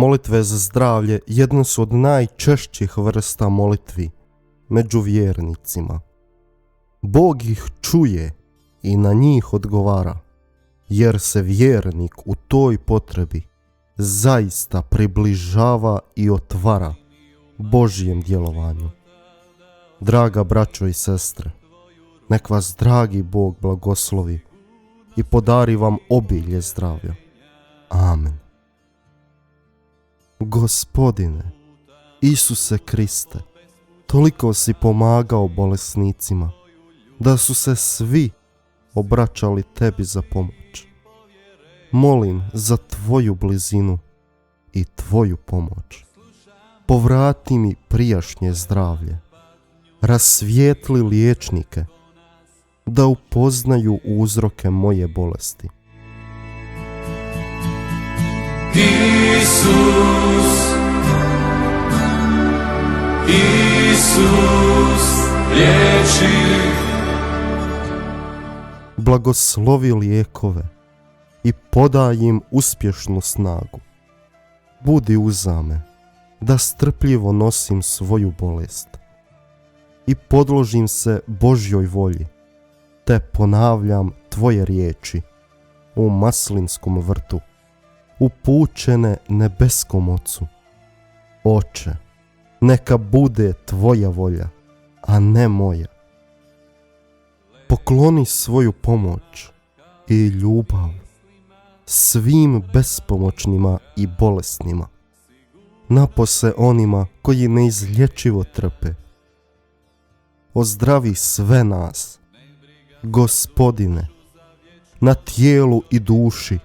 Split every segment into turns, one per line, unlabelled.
Molitve za zdravlje jedne su od najčešćih vrsta molitvi među vjernicima. Bog ih čuje i na njih odgovara, jer se vjernik u toj potrebi zaista približava i otvara Božjem djelovanju. Draga braćo i sestre, nek vas dragi Bog blagoslovi i podari vam obilje zdravlja. Amen. Gospodine, Isuse Kriste, toliko si pomagao bolesnicima, da su se svi obraćali tebi za pomoć. Molim za tvoju blizinu i tvoju pomoć. Povrati mi prijašnje zdravlje. Rasvijetli liječnike da upoznaju uzroke moje bolesti.
Isus, Isus, liječi.
Blagoslovi lijekove i podaj im uspješnu snagu. Budi uza me, da strpljivo nosim svoju bolest i podložim se Božjoj volji, te ponavljam tvoje riječi u maslinskom vrtu, upućene nebeskom Ocu. Oče, neka bude tvoja volja, a ne moja. Pokloni svoju pomoć i ljubav svim bespomoćnima i bolesnima, napose onima koji neizlječivo trpe. Ozdravi sve nas, Gospodine, na tijelu i duši,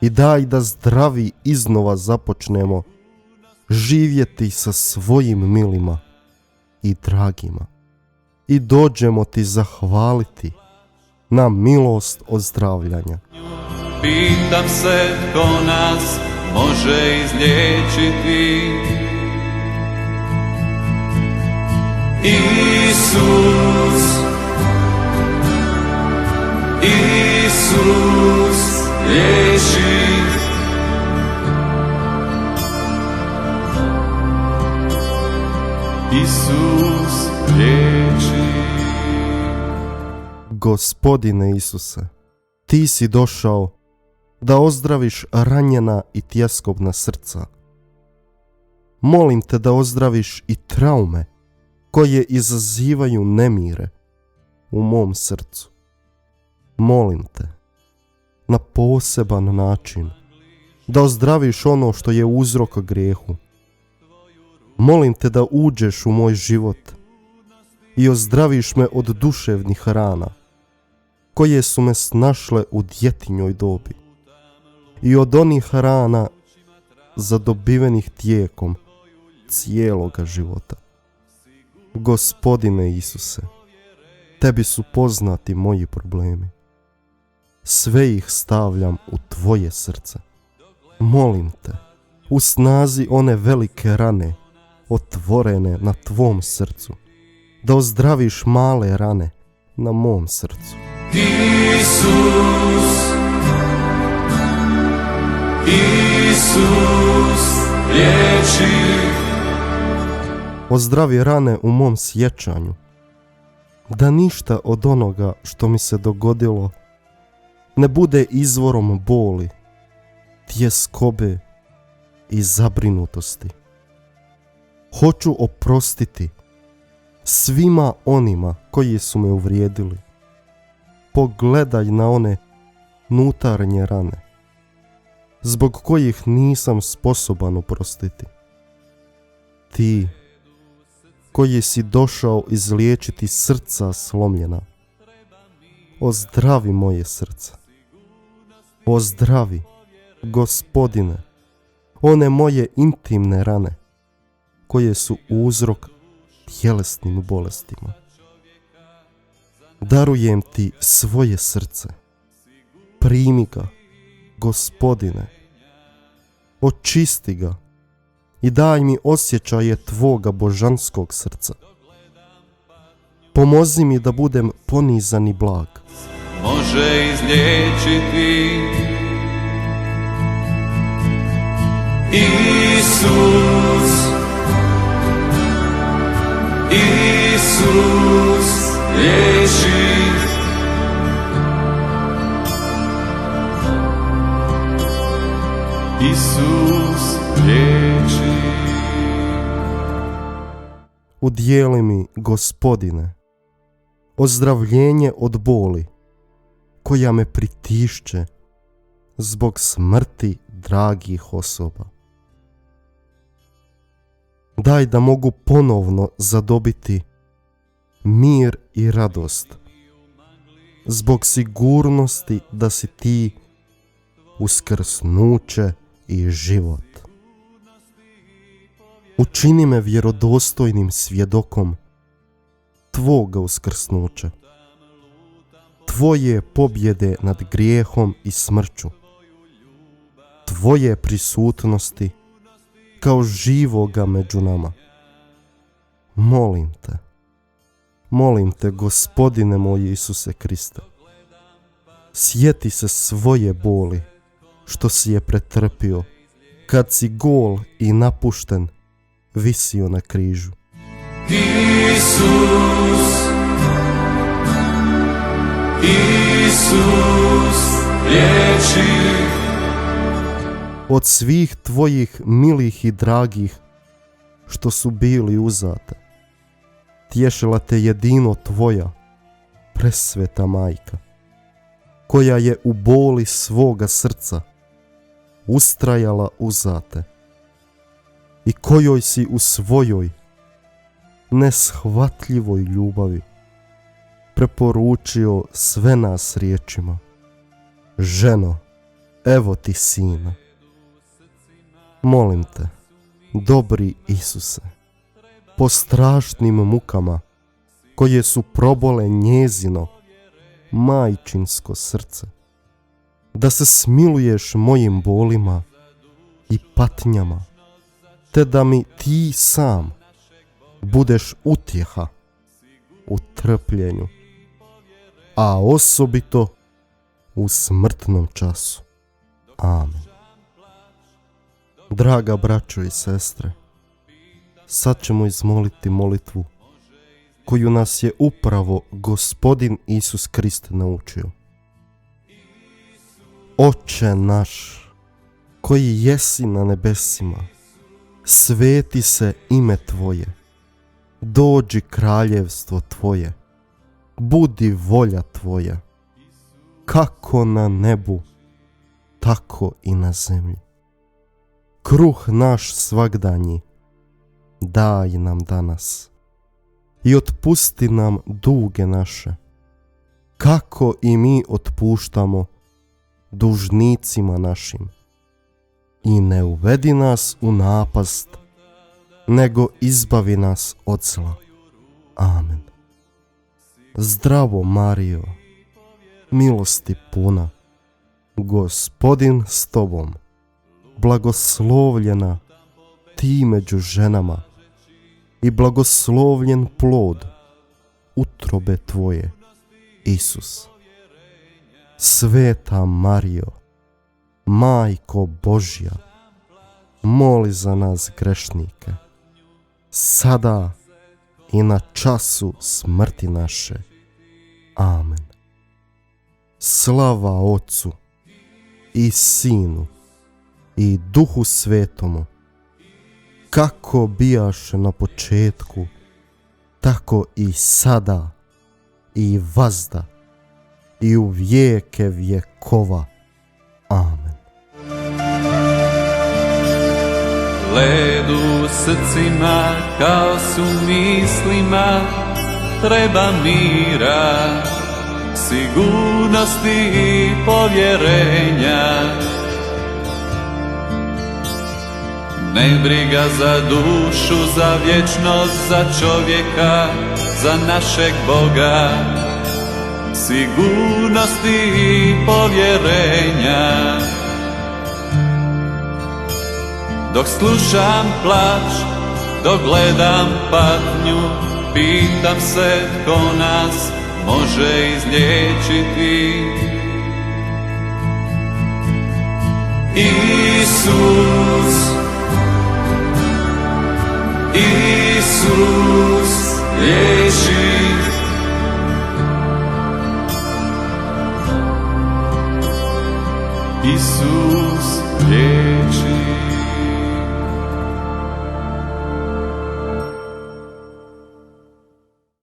i daj da zdravi iznova započnemo živjeti sa svojim milima i dragima i dođemo ti zahvaliti na milost ozdravljanja.
Pitam se tko nas može izliječiti. Isus, Isus, liječi. Isus, liječi.
Gospodine Isuse, ti si došao da ozdraviš ranjena i tjeskobna srca. Molim te da ozdraviš i traume koje izazivaju nemire u mom srcu. Molim te na poseban način da ozdraviš ono što je uzrok grijehu. Molim te da uđeš u moj život i ozdraviš me od duševnih rana koje su me snašle u djetinjoj dobi i od onih rana zadobivenih tijekom cijeloga života. Gospodine Isuse, tebi su poznati moji problemi. Sve ih stavljam u tvoje srce. Molim te, u snazi one velike rane otvorene na tvom srcu, da ozdraviš male rane na mom srcu.
Isus, Isus, liječi.
Ozdravi rane u mom sjećanju, da ništa od onoga što mi se dogodilo ne bude izvorom boli, tjeskobe i zabrinutosti. Hoću oprostiti svima onima koji su me uvrijedili. Pogledaj na one unutarnje rane, zbog kojih nisam sposoban oprostiti. Ti, koji si došao izliječiti srca slomljena, ozdravi moje srce. Ozdravi, Gospodine, one moje intimne rane, koje su uzrok tjelesnim bolestima. Darujem ti svoje srce. Primi ga, Gospodine. Očisti ga i daj mi osjećaje tvoga božanskog srca. Pomozi mi da budem ponizan i blag.
Može izliječiti. Isus, Isus liječi. Isus liječi.
Udijeli mi, Gospodine, ozdravljenje od boli, koja me pritišće zbog smrti dragih osoba. Daj da mogu ponovno zadobiti mir i radost, zbog sigurnosti da si ti uskrsnuće i život. Učini me vjerodostojnim svjedokom Tvoga uskrsnuća, Tvoje pobjede nad grijehom i smrću, Tvoje prisutnosti kao živoga među nama. Molim te, Gospodine moj Isuse Kriste, sjeti se svoje boli što si je pretrpio kad si gol i napušten visio na križu.
Isus, Isus liječi.
Od svih tvojih milih i dragih što su bili uzate, tješila te jedino tvoja presveta majka, koja je u boli svoga srca ustrajala uzate i kojoj si u svojoj neshvatljivoj ljubavi preporučio sve nas riječima: ženo, evo ti sina. Molim te, dobri Isuse, po strašnim mukama koje su probole njezino majčinsko srce, da se smiluješ mojim bolima i patnjama, te da mi ti sam budeš utjeha u trpljenju, a osobito u smrtnom času. Amen. Draga braćo i sestre, sad ćemo izmoliti molitvu koju nas je upravo Gospodin Isus Krist naučio. Oče naš, koji jesi na nebesima, sveti se ime Tvoje, dođi kraljevstvo Tvoje, budi volja Tvoja, kako na nebu, tako i na zemlji. Kruh naš svagdanji daj nam danas i otpusti nam duge naše, kako i mi otpuštamo dužnicima našim. I ne uvedi nas u napast, nego izbavi nas od zla. Amen. Zdravo Marijo, milosti puna, Gospodin s tobom, blagoslovljena ti među ženama i blagoslovljen plod utrobe tvoje, Isus. Sveta Marijo, Majko Božja, moli za nas grešnike, sada i na času smrti naše. Amen. Slava Otcu i Sinu i Duhu Svetomu, kako bijaše na početku, tako i sada i vazda i u vijeke vjekova. Amen.
Led u srcima kao su mislima, treba mira, sigurnosti i povjerenja. Ne briga za dušu, za vječnost, za čovjeka, za našeg Boga. Sigurnosti i povjerenja. Dok slušam plač, dok gledam patnju, pitam se tko nas može izliječiti. Isus, Isus liječi.